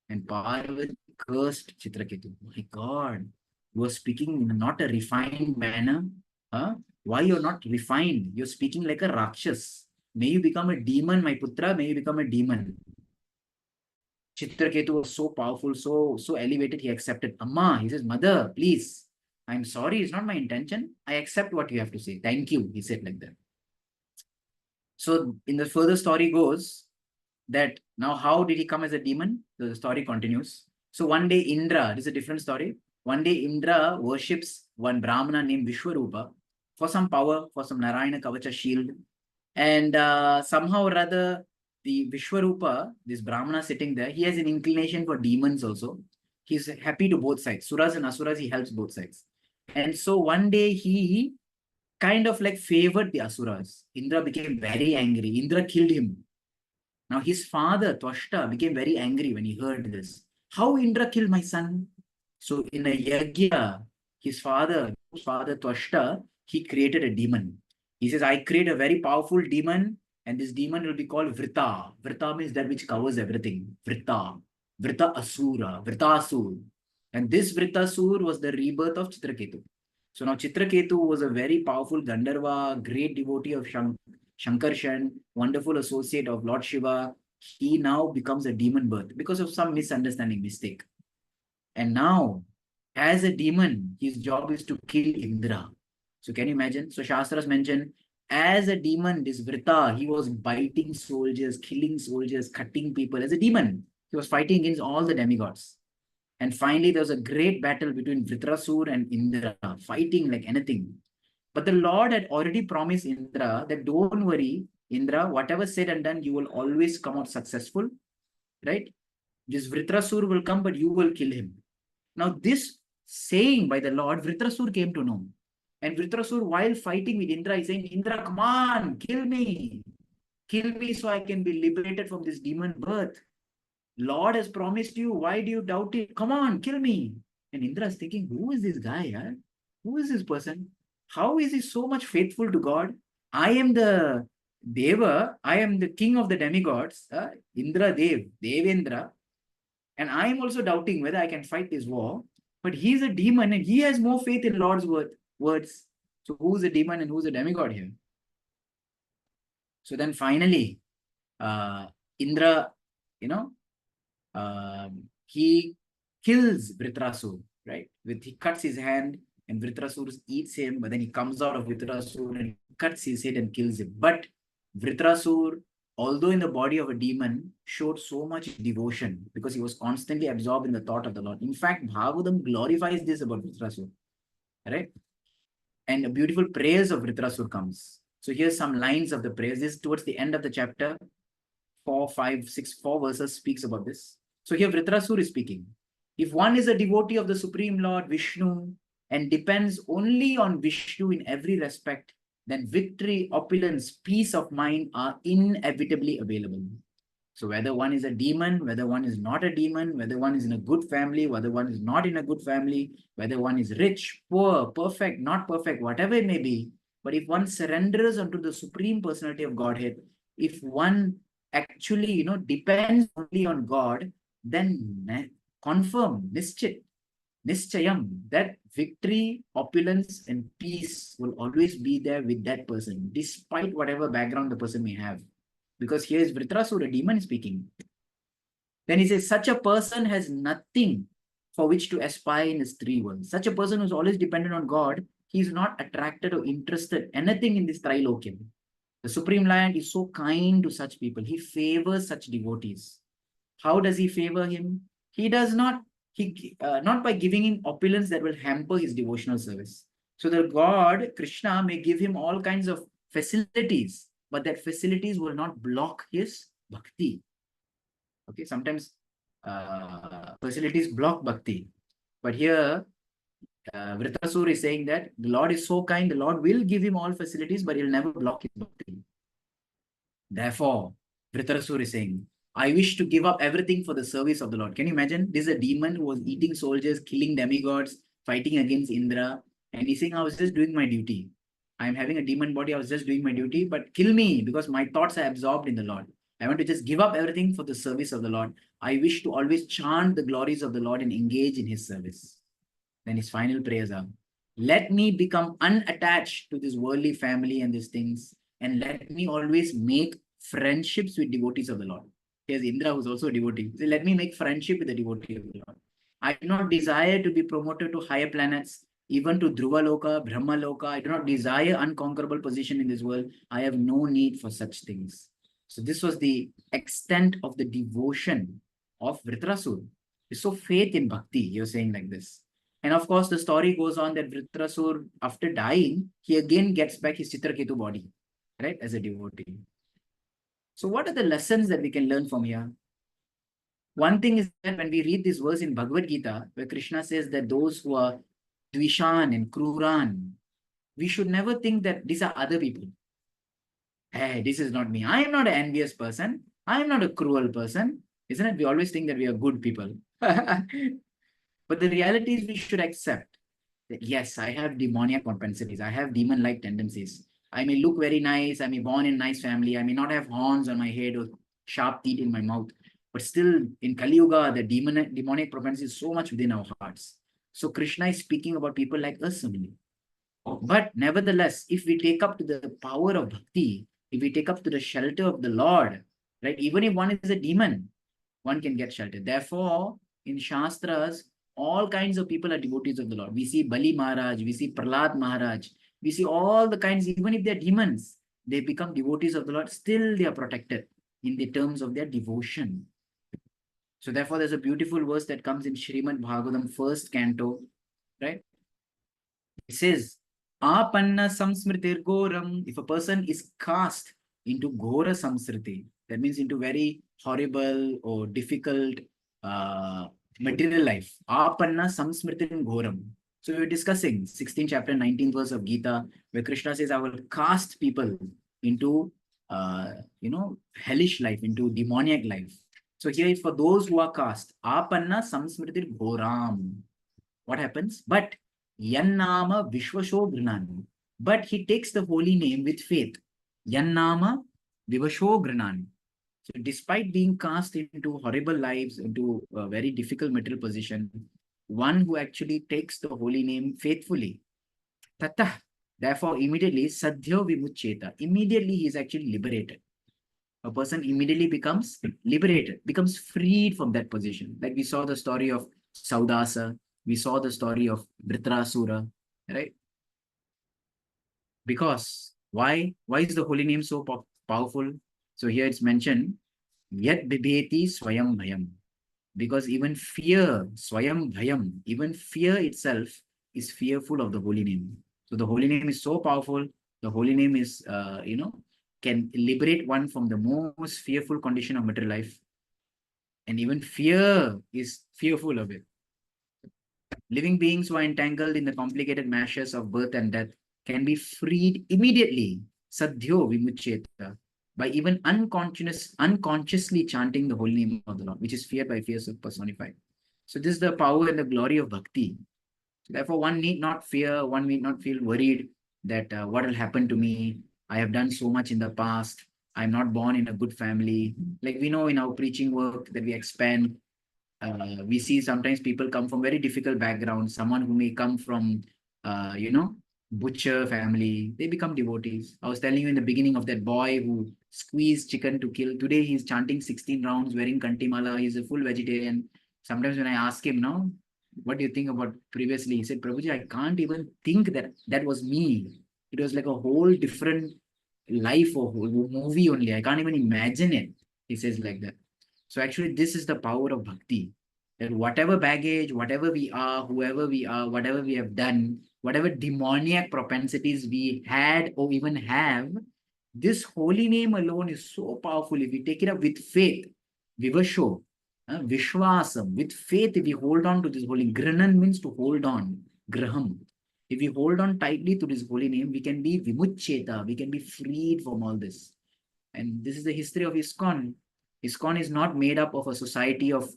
Speaker 2: And Parvati cursed Chitraketu. My God, you are speaking in not a refined manner. Why you're not refined? You're speaking like a Rakshas. May you become a demon, my putra, may you become a demon. Chitraketu was so powerful, so elevated, he accepted. Amma, he says, mother, please, I'm sorry, it's not my intention. I accept what you have to say. Thank you, he said like that. So in the further story goes that now how did he come as a demon? The story continues. So one day Indra, this is a different story. One day Indra worships one Brahmana named Vishwarupa for some power, for some Narayana Kavacha shield. And somehow or other, the Vishwarupa, this Brahmana sitting there, he has an inclination for demons also. He's happy to both sides. Suras and Asuras, he helps both sides. And so one day he kind of like favored the Asuras. Indra became very angry. Indra killed him. Now his father, Twashta, became very angry when he heard this. How Indra killed my son? So in a yagya, his father Twashta, he created a demon. He says, I create a very powerful demon, and this demon will be called Vrita. Vrita means that which covers everything. Vrita. Vrita Asura. Vritasur. And this Vritasur was the rebirth of Chitraketu. So now Chitraketu was a very powerful Gandharva, great devotee of Shankarshan, wonderful associate of Lord Shiva. He now becomes a demon birth because of some misunderstanding, mistake. And now, as a demon, his job is to kill Indra. So can you imagine? So Shastras mention, as a demon, this Vrita, he was biting soldiers, killing soldiers, cutting people. As a demon, he was fighting against all the demigods. And finally, there was a great battle between Vritrasur and Indra, fighting like anything. But the Lord had already promised Indra that don't worry, Indra, whatever said and done, you will always come out successful, right? This Vritrasur will come, but you will kill him. Now, this saying by the Lord, Vritrasur came to know. And Vritrasur, while fighting with Indra, is saying, Indra, come on, kill me. Kill me so I can be liberated from this demon birth. Lord has promised you. Why do you doubt it? Come on, kill me. And Indra is thinking, who is this guy? Huh? Who is this person? How is he so much faithful to God? I am the Deva. I am the king of the demigods. Indra Dev, Devendra. And I am also doubting whether I can fight this war. But he is a demon and he has more faith in Lord's words. So who's a demon and who's a demigod here? So then finally, Indra, he kills Vritrasur, right? He cuts his hand and Vritrasur eats him, but then he comes out of Vritrasur and cuts his head and kills him. But Vritrasur, although in the body of a demon, showed so much devotion because he was constantly absorbed in the thought of the Lord. In fact, Bhagavatam glorifies this about Vritrasur, right? And a beautiful praise of Vritrasur comes. So here's some lines of the praise. This towards the end of the chapter, 4 verses speaks about this. So here Vritrasur is speaking. If one is a devotee of the Supreme Lord Vishnu and depends only on Vishnu in every respect, then victory, opulence, peace of mind are inevitably available. So whether one is a demon, whether one is not a demon, whether one is in a good family, whether one is not in a good family, whether one is rich, poor, perfect, not perfect, whatever it may be, but if one surrenders unto the Supreme Personality of Godhead, if one actually, depends only on God, then confirm, nischayam, that victory, opulence, and peace will always be there with that person, despite whatever background the person may have. Because here is Vritrasur, a demon speaking. Then he says, such a person has nothing for which to aspire in his three worlds. Such a person who's always dependent on God, he is not attracted or interested anything in this Trilokyam. The Supreme Lion is so kind to such people. He favors such devotees. How does he favor him? He does not, not by giving him opulence that will hamper his devotional service. So the God, Krishna, may give him all kinds of facilities, but that facilities will not block his bhakti. Okay, sometimes facilities block bhakti. But here, Vritrasur is saying that the Lord is so kind, the Lord will give him all facilities, but he'll never block his bhakti. Therefore, Vritrasur is saying, I wish to give up everything for the service of the Lord. Can you imagine? This is a demon who was eating soldiers, killing demigods, fighting against Indra. And he's saying, I was just doing my duty. I'm having a demon body. I was just doing my duty, but kill me because my thoughts are absorbed in the Lord. I want to just give up everything for the service of the Lord. I wish to always chant the glories of the Lord and engage in his service. Then his final prayers are, let me become unattached to this worldly family and these things, and let me always make friendships with devotees of the Lord. Here's Indra, who's also a devotee. So let me make friendship with the devotee of the Lord. I do not desire to be promoted to higher planets, even to Dhruva Loka, Brahma Loka. I do not desire unconquerable position in this world. I have no need for such things. So this was the extent of the devotion of Vritrasur. It's so faith in bhakti, you're saying like this. And of course, the story goes on that Vritrasur, after dying, he again gets back his Chitraketu body, right, as a devotee. So what are the lessons that we can learn from here? One thing is that when we read this verse in Bhagavad Gita, where Krishna says that those who are Dvishan and Kruran, we should never think that these are other people. Hey, this is not me. I am not an envious person. I am not a cruel person. Isn't it? We always think that we are good people. But the reality is we should accept that yes, I have demoniac propensities. I have demon-like tendencies. I may look very nice, I may born in a nice family, I may not have horns on my head or sharp teeth in my mouth, but still in Kali Yuga, the demonic propensity is so much within our hearts. So Krishna is speaking about people like us only. But nevertheless, if we take up to the power of bhakti, if we take up to the shelter of the Lord, right, even if one is a demon, one can get shelter. Therefore, in Shastras, all kinds of people are devotees of the Lord. We see Bali Maharaj, we see Prahlad Maharaj, we see all the kinds, even if they're demons, they become devotees of the Lord, still they are protected in the terms of their devotion. So therefore, there's a beautiful verse that comes in Srimad Bhagavatam, first canto, right? It says, Apanna samsmritir goram. If a person is cast into gora samsriti, that means into very horrible or difficult material life. Apanna samsmritir goram. So we were discussing 16th chapter, 19th verse of Gita, where Krishna says, I will cast people into, hellish life, into demoniac life. So here is for those who are cast. Apanna samsmritir goram. What happens? But Yannama Vishwasho. But he takes the holy name with faith. Yannama Vivasho. So despite being cast into horrible lives, into a very difficult material position, one who actually takes the holy name faithfully. Tatah. Therefore, immediately, Sadhyo Vimucheta. Immediately he is actually liberated. A person immediately becomes liberated, becomes freed from that position. Like we saw the story of Saudasa, we saw the story of Dhritarashura, right? Because why? Why is the holy name so powerful? So here it's mentioned, Yat bibheti swayam bhayam. Because even fear, swayam bhayam, even fear itself is fearful of the holy name. So the holy name is so powerful. The holy name is, can liberate one from the most fearful condition of material life. And even fear is fearful of it. Living beings who are entangled in the complicated meshes of birth and death can be freed immediately, sadhyo vimuccheta, by even unconsciously chanting the holy name of the Lord, which is fear by fear personified. So this is the power and the glory of bhakti. Therefore, one need not fear, one need not feel worried that what will happen to me. I have done so much in the past. I'm not born in a good family. Like we know in our preaching work that we expand, we see sometimes people come from very difficult backgrounds. Someone who may come from, butcher family, they become devotees. I was telling you in the beginning of that boy who squeezed chicken to kill. Today he's chanting 16 rounds, wearing kantimala. He's a full vegetarian. Sometimes when I ask him, no, what do you think about previously? He said, Prabhuji, I can't even think that that was me. It was like a whole different life or movie only. I can't even imagine it. He says like that. So actually, this is the power of bhakti. That whatever baggage, whatever we are, whoever we are, whatever we have done, whatever demoniac propensities we had or even have, this holy name alone is so powerful. If we take it up with faith, vivasho, vishwasam, with faith, if we hold on to this holy, granan means to hold on, graham. If we hold on tightly to this holy name, we can be vimucheta, we can be freed from all this. And this is the history of ISKCON. ISKCON is not made up of a society of,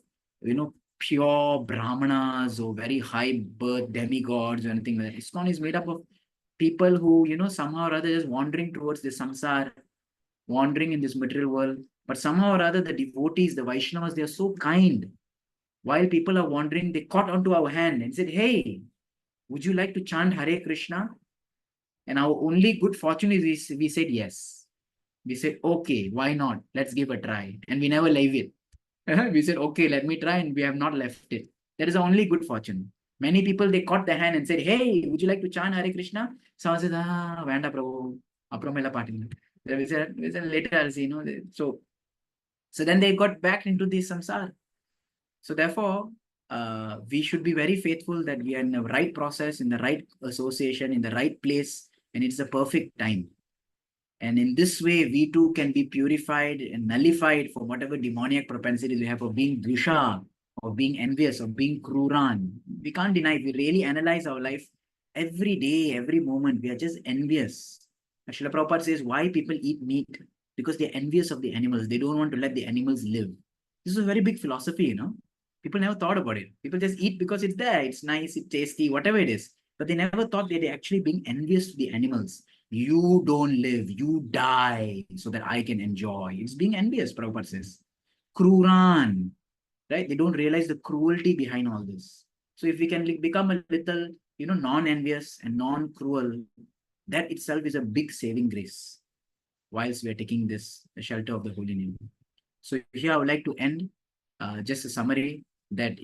Speaker 2: pure brahmanas or very high birth demigods or anything like that. ISKCON is made up of people who, somehow or other is wandering towards the samsara, wandering in this material world. But somehow or other, the devotees, the Vaishnavas, they are so kind. While people are wandering, they caught onto our hand and said, hey, would you like to chant Hare Krishna? And our only good fortune is we said yes. We said, okay, why not? Let's give a try. And we never leave it. We said, okay, let me try. And we have not left it. That is the only good fortune. Many people, they caught the hand and said, hey, would you like to chant Hare Krishna? Someone said, Vanda Prabhu, Apramela Patil. We said, later I'll see, So then they got back into the samsara. So therefore, we should be very faithful that we are in the right process, in the right association, in the right place, and it's a perfect time. And in this way, we too can be purified and nullified for whatever demoniac propensities we have of being drisha, of being envious, of being kruran. We can't deny it. We really analyze our life every day, every moment. We are just envious. Srila Prabhupada says, why people eat meat? Because they're envious of the animals. They don't want to let the animals live. This is a very big philosophy, People never thought about it. People just eat because it's there. It's nice, it's tasty, whatever it is. But they never thought that they're actually being envious to the animals. You don't live, you die so that I can enjoy. It's being envious, Prabhupada says. Kruran, right? They don't realize the cruelty behind all this. So if we can become a little, non-envious and non-cruel, that itself is a big saving grace whilst we are taking this, the shelter of the holy name. So here I would like to end just a summary that,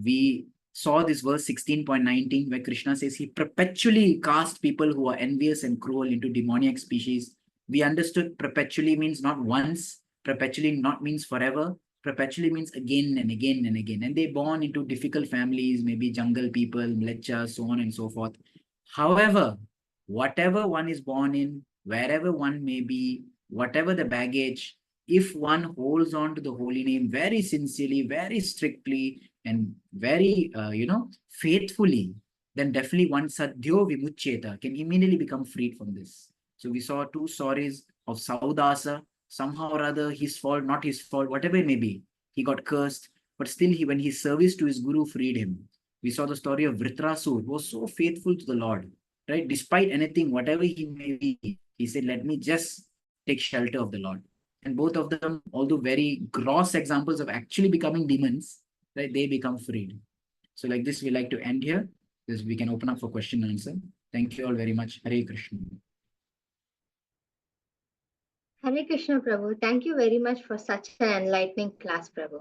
Speaker 2: we saw this verse 16.19 where Krishna says he perpetually cast people who are envious and cruel into demoniac species. We understood perpetually means not once, perpetually not means forever, perpetually means again and again and again. And they born into difficult families, maybe jungle people, mlechas, so on and so forth. However, whatever one is born in, wherever one may be, whatever the baggage, if one holds on to the holy name very sincerely, very strictly, and very, faithfully, then definitely one sadhyo vimuccheta can immediately become freed from this. So we saw two stories of Saudasa, somehow or other, his fault, not his fault, whatever it may be, he got cursed, but still when his service to his guru freed him. We saw the story of Vritrasur, who was so faithful to the Lord, right? Despite anything, whatever he may be, he said, let me just take shelter of the Lord. And both of them, although very gross examples of actually becoming demons, right, they become freed. So like this, we like to end here, because we can open up for question and answer. Thank you all very much. Hare Krishna.
Speaker 1: Hare Krishna, Prabhu. Thank you very much for such an enlightening class, Prabhu.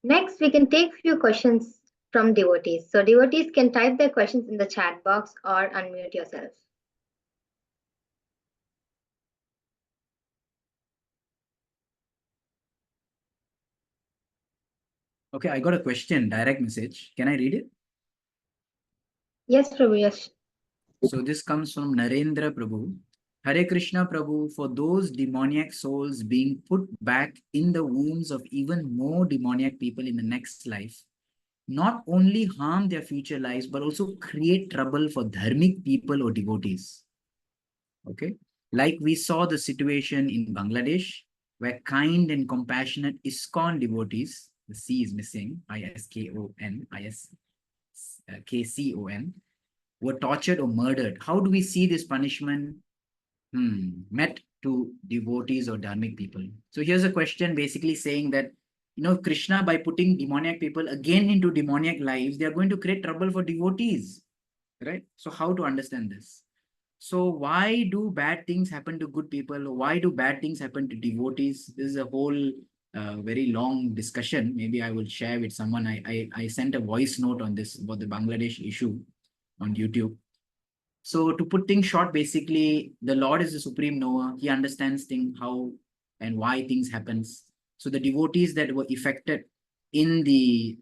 Speaker 1: Next, we can take few questions from devotees. So devotees can type their questions in the chat box or unmute yourself.
Speaker 2: Okay, I got a question, direct message. Can I read it?
Speaker 1: Yes, Prabhu, yes.
Speaker 2: So this comes from Narendra Prabhu. Hare Krishna Prabhu, for those demoniac souls being put back in the wombs of even more demoniac people in the next life, not only harm their future lives, but also create trouble for dharmic people or devotees. Okay. Like we saw the situation in Bangladesh, where kind and compassionate ISKCON devotees, the C is missing, ISKON, KCON, were tortured or murdered. How do we see this punishment met to devotees or dharmic people? So here's a question basically saying that, Krishna, by putting demoniac people again into demoniac lives, they are going to create trouble for devotees, right? So how to understand this? So why do bad things happen to good people? Why do bad things happen to devotees? This is a whole very long discussion. Maybe I will share with someone. I sent a voice note on this about the Bangladesh issue on YouTube. So to put things short, basically, the Lord is the supreme knower. He understands things, how and why things happens. So the devotees that were affected in the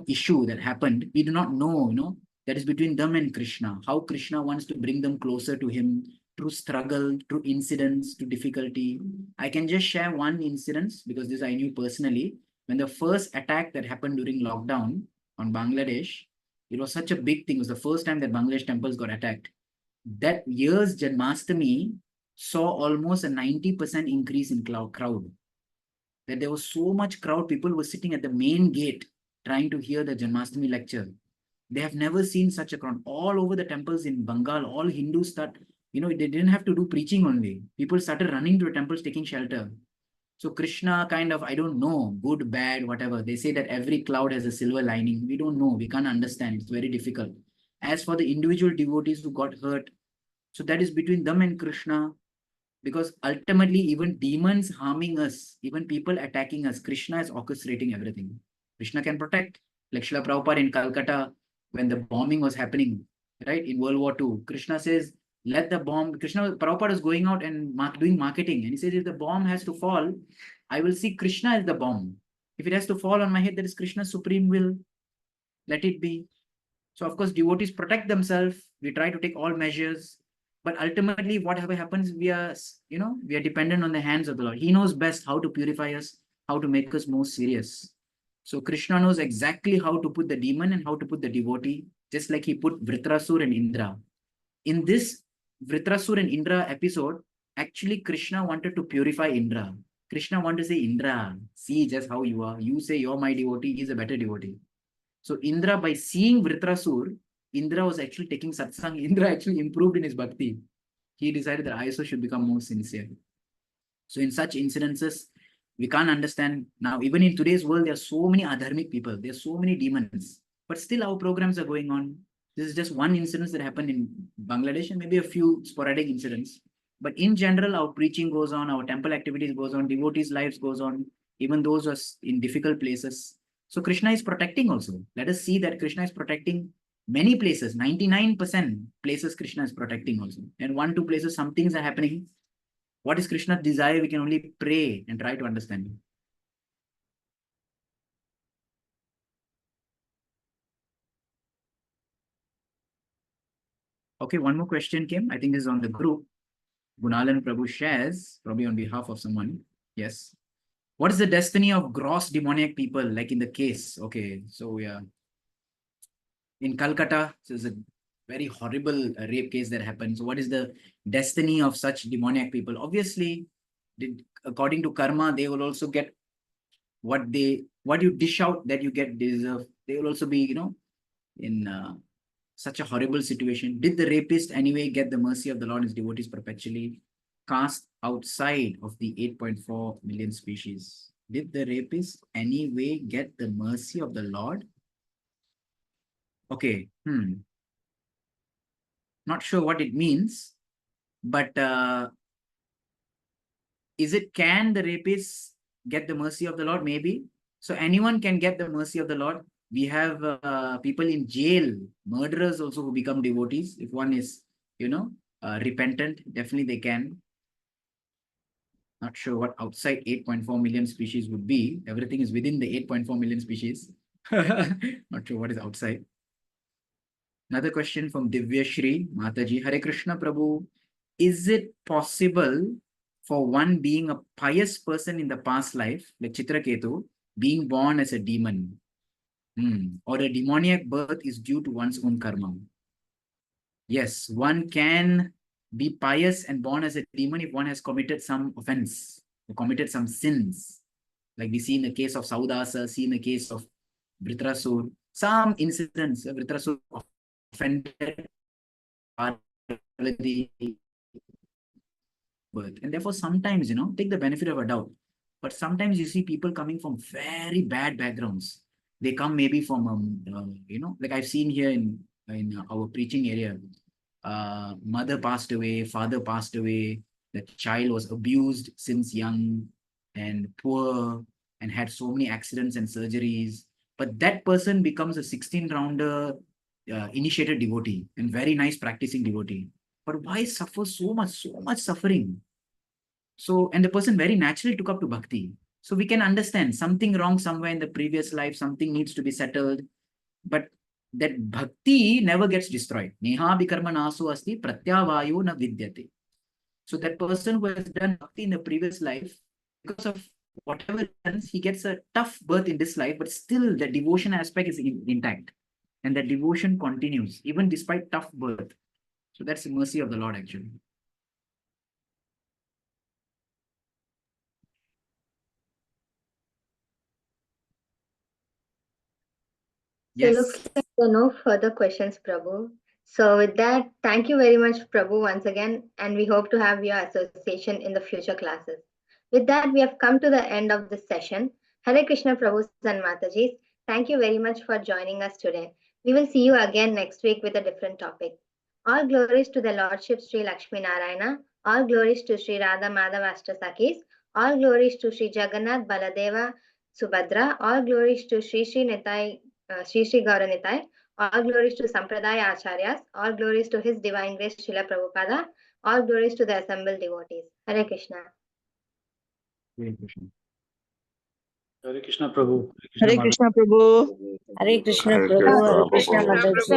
Speaker 2: issue that happened, we do not know, that is between them and Krishna. How Krishna wants to bring them closer to him through struggle, through incidents, to difficulty. I can just share one incident because this I knew personally. When the first attack that happened during lockdown on Bangladesh, it was such a big thing. It was the first time that Bangladesh temples got attacked. That year's Janmashtami saw almost a 90% increase in crowd. That there was so much crowd, people were sitting at the main gate trying to hear the Janmashtami lecture. They have never seen such a crowd. All over the temples in Bengal, all Hindus they didn't have to do preaching only. People started running to the temples, taking shelter. So Krishna kind of, I don't know, good, bad, whatever. They say that every cloud has a silver lining. We don't know. We can't understand. It's very difficult. As for the individual devotees who got hurt, so that is between them and Krishna. Because ultimately, even demons harming us, even people attacking us, Krishna is orchestrating everything. Krishna can protect. Like Srila Prabhupada in Calcutta, when the bombing was happening, right, in World War II, Krishna says, let the bomb, Prabhupada is going out and doing marketing. And he says, if the bomb has to fall, I will see Krishna as the bomb. If it has to fall on my head, that is Krishna's supreme will. Let it be. So of course, devotees protect themselves. We try to take all measures. But ultimately, whatever happens, we are dependent on the hands of the Lord. He knows best how to purify us, how to make us more serious. So Krishna knows exactly how to put the demon and how to put the devotee, just like he put Vritrasur and Indra. In this Vritrasur and Indra episode, actually Krishna wanted to purify Indra. Krishna wanted to say, Indra, see just how you are. You say you're my devotee, he's a better devotee. So Indra, by seeing Vritrasur, Indra was actually taking satsang, Indra actually improved in his bhakti. He decided that I also should become more sincere. So in such incidences, we can't understand now, even in today's world, there are so many adharmic people, there are so many demons, but still our programs are going on. This is just one incident that happened in Bangladesh and maybe a few sporadic incidents. But in general, our preaching goes on, our temple activities goes on, devotees' lives goes on, even those who are in difficult places. So Krishna is protecting also. Let us see that Krishna is protecting many places, 99% places Krishna is protecting also. And 1-2 places, some things are happening. What is Krishna's desire? We can only pray and try to understand. Okay, one more question came. I think this is on the group. Gunalan Prabhu shares, probably on behalf of someone. Yes. What is the destiny of gross demoniac people, like in the case? Okay, so yeah. In Calcutta, there's a very horrible rape case that happened. So what is the destiny of such demoniac people? Obviously, according to karma, they will also get what you dish out that you get deserve. They will also be, in such a horrible situation. Did the rapist anyway get the mercy of the Lord and his devotees perpetually cast outside of the 8.4 million species? Did the rapist anyway get the mercy of the Lord? Okay, not sure what it means, but can the rapist get the mercy of the Lord? Maybe. So anyone can get the mercy of the Lord. We have people in jail, murderers also who become devotees. If one is, repentant, definitely they can. Not sure what outside 8.4 million species would be. Everything is within the 8.4 million species. Not sure what is outside. Another question from Divya Shri Mataji. Hare Krishna Prabhu. Is it possible for one being a pious person in the past life, like Chitraketu, being born as a demon? Or a demoniac birth is due to one's own karma? Yes, one can be pious and born as a demon if one has committed some offense, or committed some sins. Like we see in the case of Saudasa, see in the case of Vritrasur, some incidents, Vritrasur offended Parvati birth. And therefore, sometimes, take the benefit of a doubt. But sometimes you see people coming from very bad backgrounds. They come maybe from, like I've seen here in our preaching area. Mother passed away, father passed away, the child was abused since young and poor and had so many accidents and surgeries. But that person becomes a 16-rounder initiated devotee and very nice practicing devotee. But why suffer so much suffering? So, and the person very naturally took up to bhakti. So we can understand something wrong somewhere in the previous life, something needs to be settled. But that bhakti never gets destroyed. Neha bikarma nasu asti pratyavayo na vidyate. So that person who has done bhakti in the previous life, because of whatever happens, he gets a tough birth in this life, but still the devotion aspect is intact. And that devotion continues, even despite tough birth. So that's the mercy of the Lord, actually.
Speaker 1: So looks like there are no further questions, Prabhu. So with that, thank you very much, Prabhu, once again, and we hope to have your association in the future classes. With that, we have come to the end of this session. Hare Krishna, Prabhus and Matajis. Thank you very much for joining us today. We will see you again next week with a different topic. All glories to the Lordship Sri Lakshmi Narayana. All glories to Sri Radha Madhava Ashtasakis. All glories to Sri Jagannath Baladeva Subhadra. All glories to Sri Sri Nitai Sri Sri Gauranitai. All glories to Sampradaya Acharyas. All glories to His Divine Grace Srila Prabhupada. All glories to the assembled devotees. Hare Krishna.
Speaker 2: Hare Krishna.
Speaker 3: Hare Krishna Prabhu.
Speaker 4: Hare Krishna Prabhu.
Speaker 5: Hare Krishna Prabhu. Hare Krishna Mataji.